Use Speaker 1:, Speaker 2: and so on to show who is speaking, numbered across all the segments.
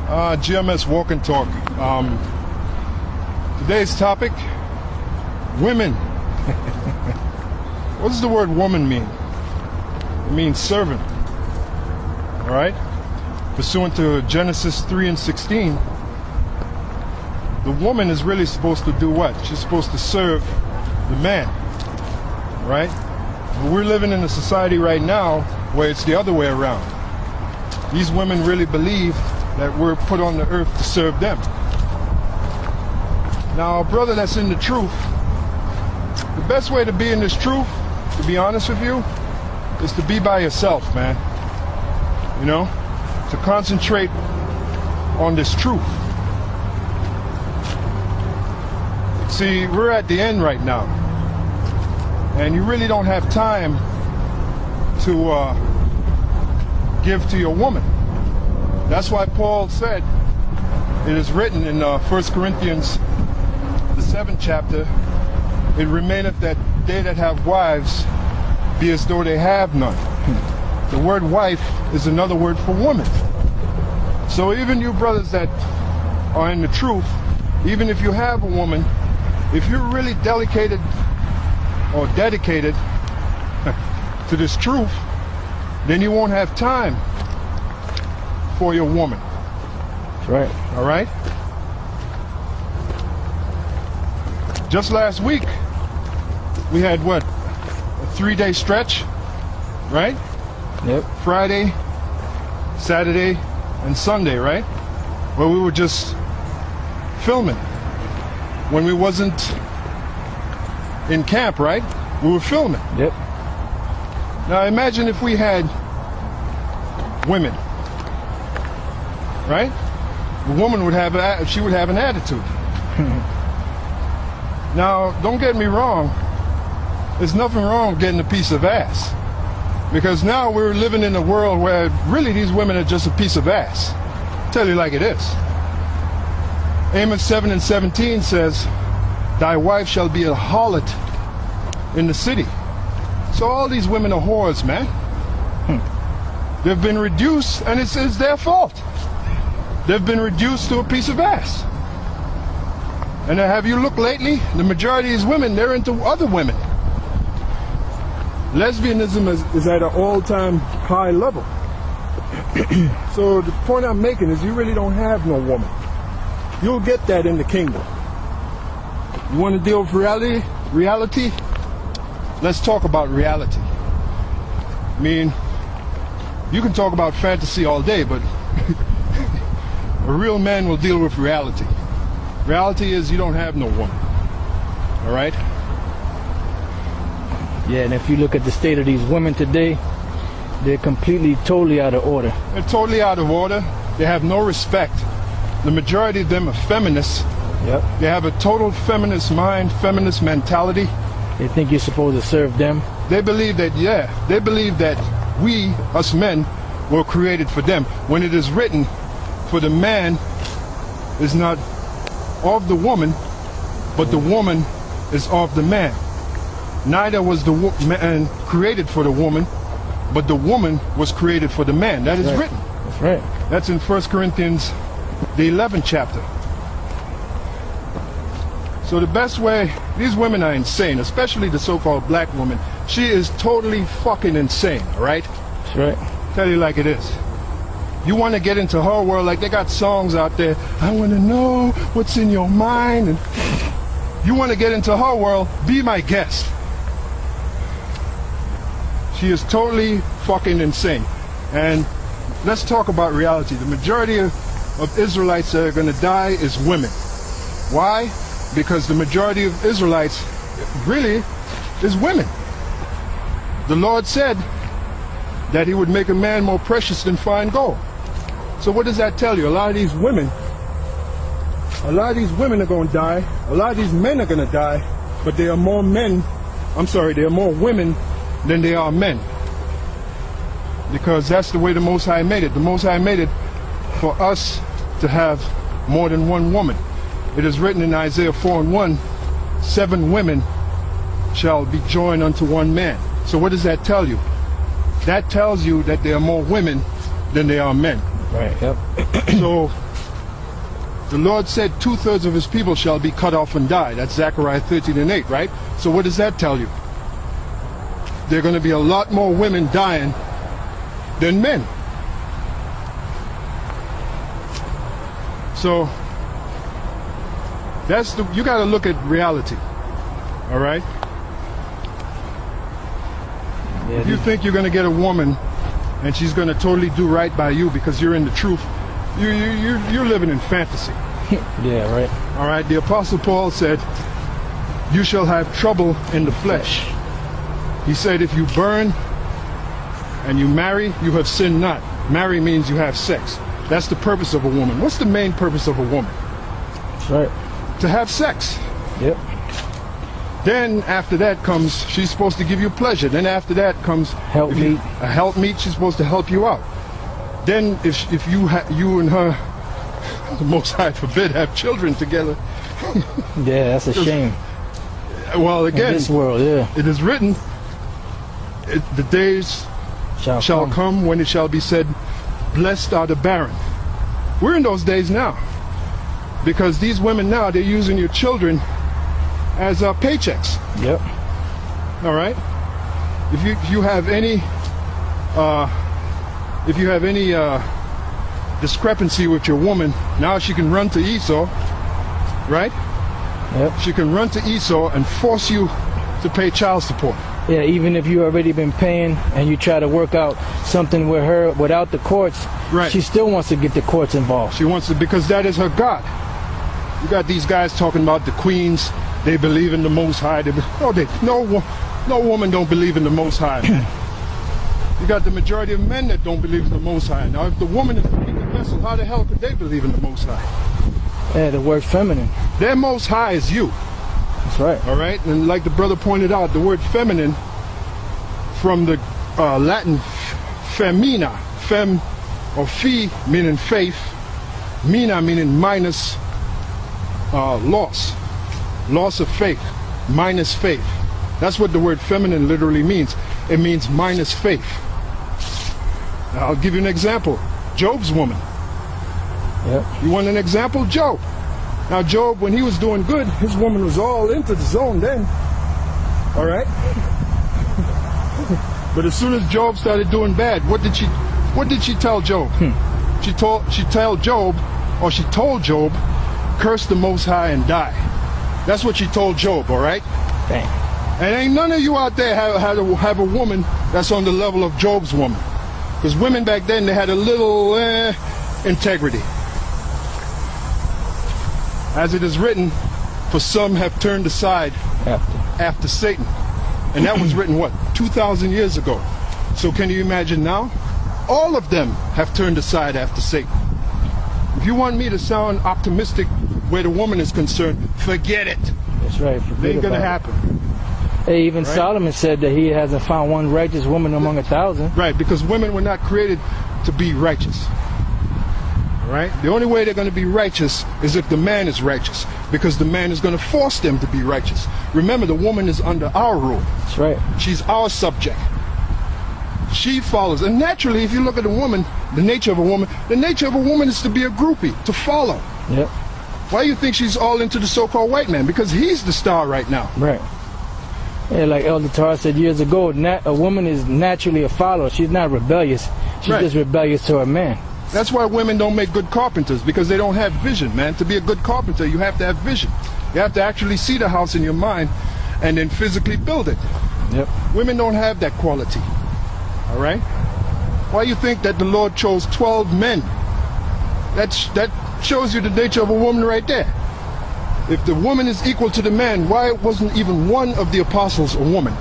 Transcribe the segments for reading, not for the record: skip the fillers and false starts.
Speaker 1: GMS Walk and Talk. Today's topic, women. What does the word woman mean? It means servant. All right? Pursuant to Genesis 3:16, the woman is really supposed to do what? She's supposed to serve the man. Right? But we're living in a society right now where it's the other way around. These women really believe that we're put on the earth to serve them. Now, a brother that's in the truth, the best way to be in this truth, to be honest with you, is to be by yourself, man. You know? To concentrate on this truth. See, we're at the end right now. And you really don't have time to give to your woman. That's why Paul said, it is written in 1 Corinthians, the 7th chapter, it remaineth that they that have wives be as though they have none. The word wife is another word for woman. So even you brothers that are in the truth, even if you have a woman, if you're really dedicated to this truth, then you won't have time for your woman.
Speaker 2: That's right.
Speaker 1: All right? Just last week, we had what? A 3-day stretch, right?
Speaker 2: Yep.
Speaker 1: Friday, Saturday, and Sunday, right? Where we were just filming. When we wasn't in camp, right? We were filming.
Speaker 2: Yep.
Speaker 1: Now imagine if we had women, right? The woman would have an attitude. Now, don't get me wrong. There's nothing wrong with getting a piece of ass, because now we're living in a world where really these women are just a piece of ass. I'll tell you like it is. Amos 7:17 says, "Thy wife shall be a harlot in the city." So all these women are whores, man. They've been reduced, and it's their fault. They've been reduced to a piece of ass. And have you looked lately? The majority of these women, they're into other women. Lesbianism is at an all-time high level. So the point I'm making is you really don't have no woman. You'll get that in the kingdom. You want to deal with reality? Let's talk about reality. I mean, you can talk about fantasy all day, but a real man will deal with reality. Reality is you don't have no woman. All right?
Speaker 2: Yeah, and if you look at the state of these women today, they're completely, totally out of order.
Speaker 1: They're totally out of order. They have no respect. The majority of them are feminists.
Speaker 2: Yep.
Speaker 1: They have a total feminist mind, feminist mentality.
Speaker 2: They think you're supposed to serve them.
Speaker 1: They believe that, they believe that we, us men, were created for them. When it is written, for the man is not of the woman, but the woman is of the man. Neither was the man created for the woman, but the woman was created for the man. That is written.
Speaker 2: That's right.
Speaker 1: That's in 1 Corinthians, the 11th chapter. So the best way, these women are insane, especially the so-called black woman. She is totally fucking insane, all right?
Speaker 2: That's right.
Speaker 1: Tell you like it is. You want to get into her world, like they got songs out there, I want to know what's in your mind. And you want to get into her world, be my guest. She is totally fucking insane. And let's talk about reality. The majority of Israelites that are going to die is women. Why? Because the majority of Israelites really is women. The Lord said that he would make a man more precious than fine gold. So what does that tell you? A lot of these women are going to die. A lot of these men are going to die, but there are more women than there are men. Because that's the way the Most High made it. The Most High made it for us to have more than one woman. It is written in Isaiah 4:1, 7 women shall be joined unto one man. So what does that tell you? That tells you that there are more women than there are men.
Speaker 2: Right, yep.
Speaker 1: So The Lord said 2/3 of his people shall be cut off and die. That's Zechariah 13:8, right? So what does that tell you? There are going to be a lot more women dying than men. So you got to look at reality. All right?
Speaker 2: Yeah,
Speaker 1: if you think you're going to get a woman and she's going to totally do right by you because you're in the truth, you're living in fantasy.
Speaker 2: Yeah, right.
Speaker 1: All right? The Apostle Paul said, you shall have trouble in the flesh. He said, if you burn and you marry, you have sinned not. Marry means you have sex. That's the purpose of a woman. What's the main purpose of a woman?
Speaker 2: That's right.
Speaker 1: To have sex.
Speaker 2: Yep.
Speaker 1: Then after that comes, she's supposed to give you pleasure. Then after that comes
Speaker 2: helpmeet.
Speaker 1: A helpmeet. She's supposed to help you out. Then if you and her, the Most High forbid, have children together.
Speaker 2: Yeah, that's a shame.
Speaker 1: Well, again,
Speaker 2: in this world, yeah.
Speaker 1: It is written, the days shall come when it shall be said, blessed are the barren. We're in those days now. Because these women now, they're using your children as paychecks.
Speaker 2: Yep.
Speaker 1: All right. If you have any discrepancy with your woman, now she can run to Esau, right?
Speaker 2: Yep.
Speaker 1: She can run to Esau and force you to pay child support.
Speaker 2: Yeah, even if you already been paying and you try to work out something with her without the courts,
Speaker 1: right, she
Speaker 2: still wants to get the courts involved.
Speaker 1: She wants to, because that is her God. You got these guys talking about the queens. They believe in the Most High. No woman don't believe in the Most High. You got the majority of men that don't believe in the Most High. Now, if the woman is the weaker vessel, how the hell could they believe in the Most High?
Speaker 2: Yeah, the word feminine.
Speaker 1: Their Most High is you.
Speaker 2: That's right.
Speaker 1: All right, and like the brother pointed out, the word feminine from the Latin femina, fem or fi meaning faith, mina meaning minus loss of faith, minus faith. That's what the word feminine literally means. It means minus faith. Now, I'll give you an example. Job's woman.
Speaker 2: Yep.
Speaker 1: You want an example? Job. Now, Job, when he was doing good, his woman was all into the zone then. All right? But as soon as Job started doing bad, what did she tell Job? She told Job, curse the Most High and die. That's what she told Job, all right?
Speaker 2: Dang.
Speaker 1: And ain't none of you out there have a woman that's on the level of Job's woman. Because women back then, they had a little integrity. As it is written, for some have turned aside after Satan. And that was written, what, 2,000 years ago. So can you imagine now? All of them have turned aside after Satan. If you want me to sound optimistic where the woman is concerned, forget it.
Speaker 2: That's right.
Speaker 1: It ain't going to happen.
Speaker 2: Hey, even right? Solomon said that he hasn't found one righteous woman among 1,000.
Speaker 1: Right, because women were not created to be righteous. Right? The only way they're going to be righteous is if the man is righteous, because the man is going to force them to be righteous. Remember, the woman is under our rule.
Speaker 2: That's right.
Speaker 1: She's our subject. She follows. And naturally, if you look at a woman, the nature of a woman is to be a groupie, to follow.
Speaker 2: Yep.
Speaker 1: Why do you think she's all into the so-called white man? Because he's the star right now.
Speaker 2: Right. Yeah, like Elder Tar said years ago, a woman is naturally a follower. She's not rebellious. She's just rebellious to her man.
Speaker 1: That's why women don't make good carpenters, because they don't have vision, man. To be a good carpenter, you have to have vision. You have to actually see the house in your mind and then physically build it.
Speaker 2: Yep.
Speaker 1: Women don't have that quality. All right? Why do you think that the Lord chose 12 men? That shows you the nature of a woman right there. If the woman is equal to the man, why wasn't even one of the apostles a woman?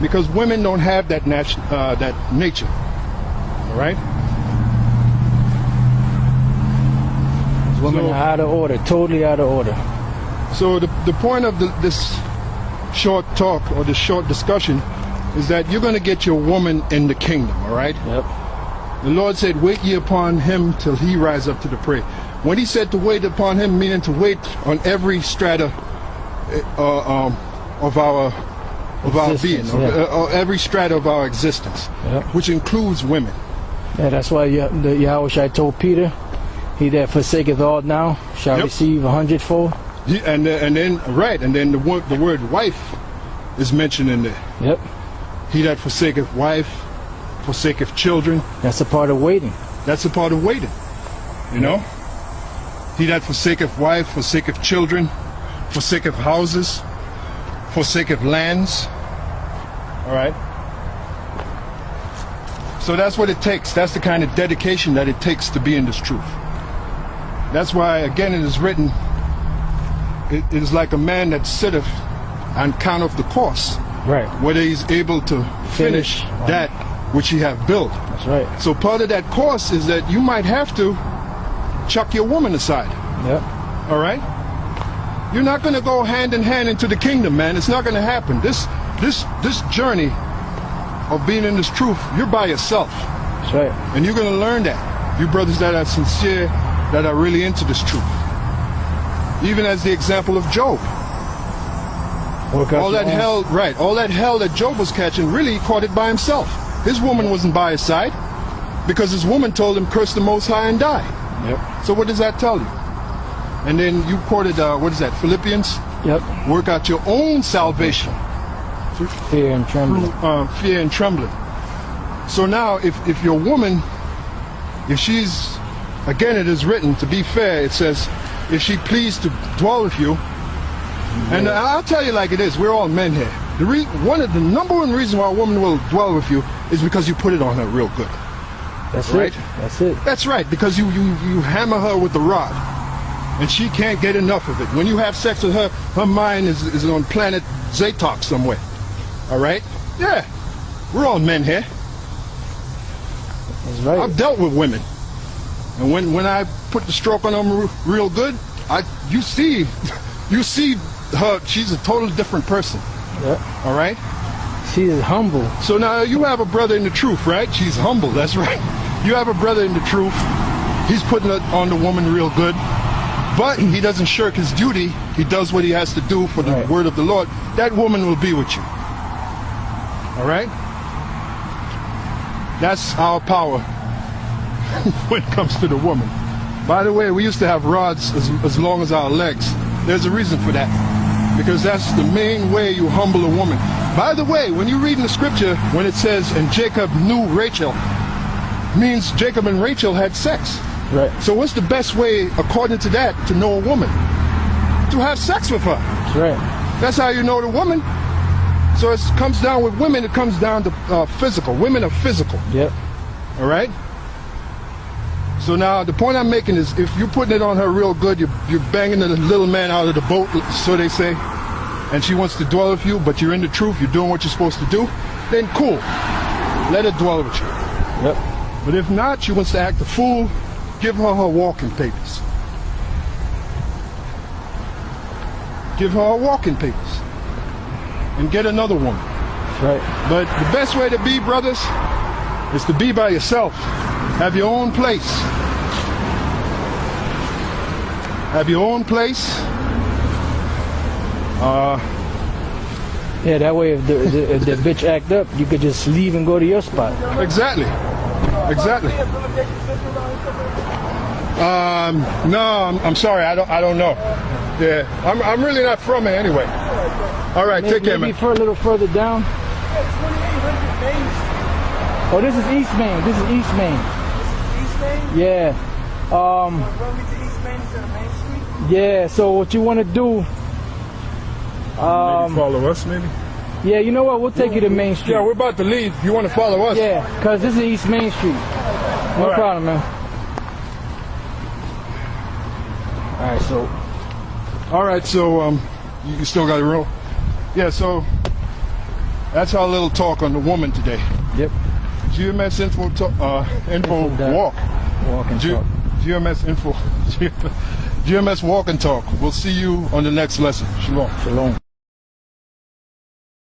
Speaker 1: Because women don't have that nature. All right?
Speaker 2: Women are out of order, totally out of order.
Speaker 1: So the point of this short talk or this short discussion is that you're going to get your woman in the kingdom, all right?
Speaker 2: Yep.
Speaker 1: The Lord said, wait ye upon him till he rise up to the prey. When he said to wait upon him, meaning to wait on every strata of our being, every strata of our existence,
Speaker 2: yep,
Speaker 1: which includes women.
Speaker 2: Yeah, that's why the Yahushua told Peter, He that forsaketh all now shall receive 100-fold.
Speaker 1: And then the word wife is mentioned in there.
Speaker 2: Yep.
Speaker 1: He that forsaketh wife, forsaketh children.
Speaker 2: That's a part of waiting.
Speaker 1: That's a part of waiting. You know? He that forsaketh wife, forsaketh children, forsaketh houses, forsaketh lands. All right? So that's what it takes. That's the kind of dedication that it takes to be in this truth. That's why, again, it is written, it is like a man that sitteth and counteth the cost.
Speaker 2: Right.
Speaker 1: Whether he's able to finish that which he have built.
Speaker 2: That's right.
Speaker 1: So part of that course is that you might have to chuck your woman aside.
Speaker 2: Yep.
Speaker 1: All right? You're not going to go hand in hand into the kingdom, man. It's not going to happen. This journey of being in this truth, you're by yourself.
Speaker 2: That's right.
Speaker 1: And you're going to learn that. You brothers that are sincere, that are really into this truth. Even as the example of Job. All that hell, right, all that hell that Job was catching, really he caught it by himself. His woman wasn't by his side because his woman told him, curse the Most High and die.
Speaker 2: Yep.
Speaker 1: So what does that tell you? And then you quoted, what is that, Philippians?
Speaker 2: Yep.
Speaker 1: Work out your own salvation.
Speaker 2: Fear and trembling.
Speaker 1: Fear and trembling. So now, if your woman, if she's, again it is written, to be fair, it says, if she pleased to dwell with you, and I'll tell you like it is, we're all men here. One of the number one reasons why a woman will dwell with you is because you put it on her real good.
Speaker 2: That's
Speaker 1: right.
Speaker 2: That's it.
Speaker 1: That's right, because you hammer her with the rod, and she can't get enough of it. When you have sex with her, her mind is on planet Zatok somewhere. All right? Yeah, we're all men here.
Speaker 2: That's right.
Speaker 1: I've dealt with women, and when I put the stroke on them real good, you see her. She's a totally different person.
Speaker 2: Yeah.
Speaker 1: All right.
Speaker 2: She is humble.
Speaker 1: So now you have a brother in the truth, right? She's humble. That's right. You have a brother in the truth. He's putting it on the woman real good, but he doesn't shirk his duty. He does what he has to do for the word of the Lord. That woman will be with you. All right. That's our power when it comes to the woman. By the way, we used to have rods as long as our legs. There's a reason for that. Because that's the main way you humble a woman. By the way, when you read in the scripture, when it says, and Jacob knew Rachel, means Jacob and Rachel had sex.
Speaker 2: Right.
Speaker 1: So what's the best way, according to that, to know a woman? To have sex with her.
Speaker 2: That's right.
Speaker 1: That's how you know the woman. So it comes down with women, it comes down to physical. Women are physical.
Speaker 2: Yep.
Speaker 1: All right? So now the point I'm making is, if you're putting it on her real good, you're banging the little man out of the boat, so they say, and she wants to dwell with you, but you're in the truth, you're doing what you're supposed to do, then cool. Let her dwell with you.
Speaker 2: Yep.
Speaker 1: But if not, she wants to act a fool, give her her walking papers. Give her her walking papers. And get another woman.
Speaker 2: Right.
Speaker 1: But the best way to be, brothers, is to be by yourself. Have your own place. Have your own place.
Speaker 2: Yeah, that way if the bitch act up, you could just leave and go to your spot.
Speaker 1: Exactly. Exactly. No, I'm sorry. I don't know. Yeah, I'm really not from here anyway. All right, take care, man.
Speaker 2: Maybe a little further down. Oh, this is East Main. This is East Main.
Speaker 3: East Main?
Speaker 2: Yeah.
Speaker 3: Run me to East Main instead of Main Street?
Speaker 2: Yeah. So what you want to do?
Speaker 1: Maybe follow us, maybe.
Speaker 2: Yeah, you know what? We'll take you to Main Street.
Speaker 1: Yeah, we're about to leave. You want to follow us?
Speaker 2: Yeah, because this is East Main Street. No problem, man. All right, so
Speaker 1: you still got it real? Yeah, so that's our little talk on the woman today.
Speaker 2: Yep.
Speaker 1: GMS info walk.
Speaker 2: Walk and talk.
Speaker 1: GMS info. GMS walk and talk. We'll see you on the next lesson. Shalom.
Speaker 2: Shalom.